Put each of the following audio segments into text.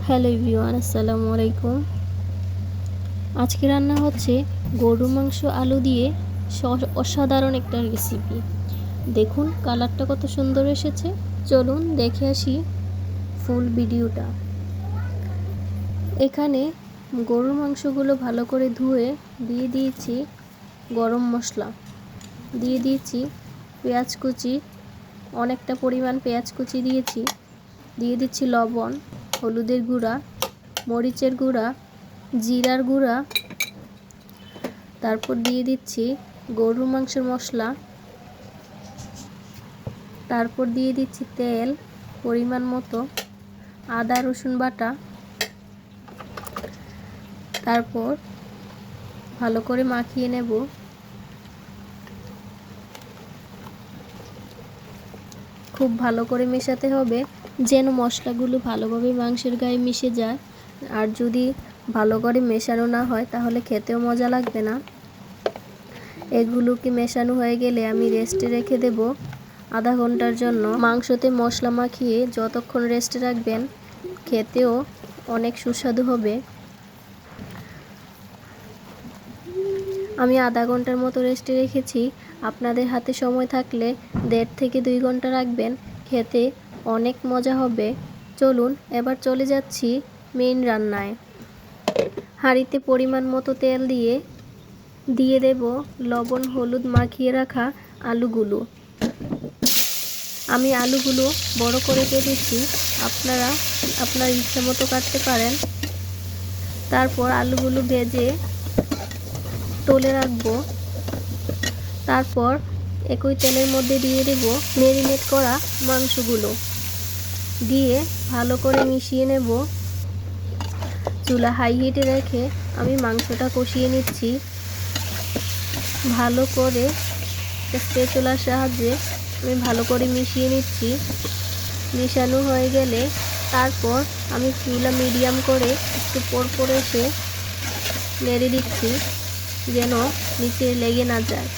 Hello everyone, আসসালামু আলাইকুম। আজকে রান্না হচ্ছে গরুর মাংস আলু দিয়ে অসাধারণ একটা রেসিপি। দেখুন কালারটা কত সুন্দর এসেছে। চলুন দেখে আসি ফুল ভিডিওটা। এখানে গরুর মাংসগুলো ভালো করে ধুয়ে দিয়ে দিয়েছি গরম মশলা, দিয়ে দিয়েছি পেঁয়াজ কুচি, অনেকটা পরিমাণ পেঁয়াজ কুচি দিয়েছি, দিয়ে দিচ্ছি লবণ, হলুদের গুঁড়া, মরিচের গুঁড়া, জিরার গুঁড়া, তারপর দিয়ে দিচ্ছি গরুর মাংসের মশলা, তারপর দিয়ে দিচ্ছি তেল পরিমাণ মতো, আদা রসুন বাটা, তারপর ভালো করে মাখিয়ে নেব। খুব ভালো করে মেশাতে হবে যেন মশলাগুলো ভালোভাবে মাংসের গায়ে মিশে যায়। আর যদি ভালো করে মেশানো না হয় তাহলে খেতেও মজা লাগবে না। এগুলোকে মেশানো হয়ে গেলে আমি রেস্টে রেখে দেব আধা ঘন্টার জন্য। মাংসতে মশলা মাখিয়ে যতক্ষণ রেস্টে রাখবেন খেতেও অনেক সুস্বাদু হবে। আমি আধা ঘন্টার মতো রেস্টে রেখেছি। আপনাদের হাতে সময় থাকলে 1.5 থেকে 2 ঘন্টা রাখবেন, খেতে অনেক মজা হবে। চলুন এবার চলে যাচ্ছি মেইন রান্নায়। হাঁড়িতে পরিমাণ মতো তেল দিয়ে দেব লবণ হলুদ মাখিয়ে রাখা আলুগুলো। আমি আলুগুলো বড় করে কেটেছি, আপনারা আপনার ইচ্ছা মতো কাটতে পারেন। তারপর আলুগুলো ভেজে তুলে রাখবো। তারপর একই তেলের মধ্যে দিয়ে দেব ম্যারিনেট করা মাংসগুলো, দিয়ে ভালো করে মিশিয়ে নেব। চুলা হাই হিটে রেখে আমি মাংসটা কষিয়ে নিচ্ছি। ভালো করে স্প্যাচুলার সাহায্যে আমি ভালো করে মিশিয়ে নিচ্ছি। মিশানো হয়ে গেলে তারপর আমি চুলা মিডিয়াম করে একটু পর এসে নেড়ে দিচ্ছি যেন নিচে লেগে না যায়।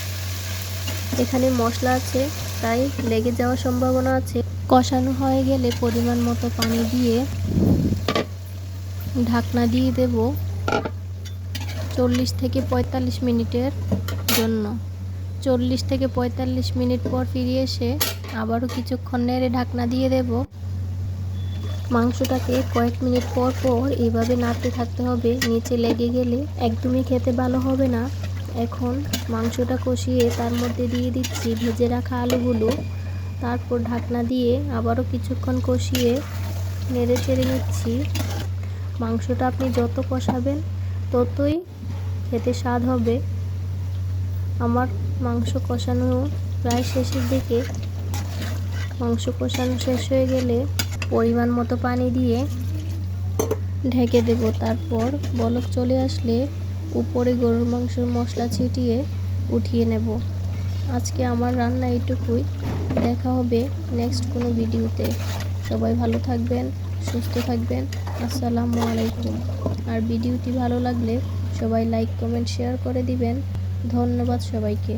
এখানে মশলা আছে তাই লেগে যাওয়ার সম্ভাবনা আছে। কষানো হয়ে গেলে পরিমাণ মতো পানি দিয়ে ঢাকনা দিয়ে দেব 40 থেকে 45 মিনিটের জন্য। 40 থেকে 45 মিনিট পর ফিরে এসে আবারও কিছুক্ষণ নেড়ে ঢাকনা দিয়ে দেব। মাংসটাকে কয়েক মিনিট পর এইভাবে নাড়তে থাকতে হবে, নিচে লেগে গেলে একদমই খেতে ভালো হবে না। এখন মাংসটা কষিয়ে তার মধ্যে দিয়ে দিচ্ছি ভেজে রাখা আলুগুলো। তারপর ঢাকনা দিয়ে আবারও কিছুক্ষণ কষিয়ে নেড়ে চেড়ে নিচ্ছি। মাংসটা আপনি যত কষাবেন ততই খেতে স্বাদ হবে। আমার মাংস কষানো প্রায় শেষের দিকে। মাংস কষানো শেষ হয়ে গেলে পরিমাণ মতো পানি দিয়ে ঢেকে দেব। তারপর বলক চলে আসলে উপরে গরুর মাংসের মশলা ছিটিয়ে উঠিয়ে নেব। আজকে আমার রান্না এইটুকুই। দেখা হবে নেক্সট কোনো ভিডিওতে। সবাই ভালো থাকবেন, সুস্থ থাকবেন। আসসালামু আলাইকুম। আর ভিডিওটি ভালো লাগলে সবাই লাইক কমেন্ট শেয়ার করে দিবেন। ধন্যবাদ সবাইকে।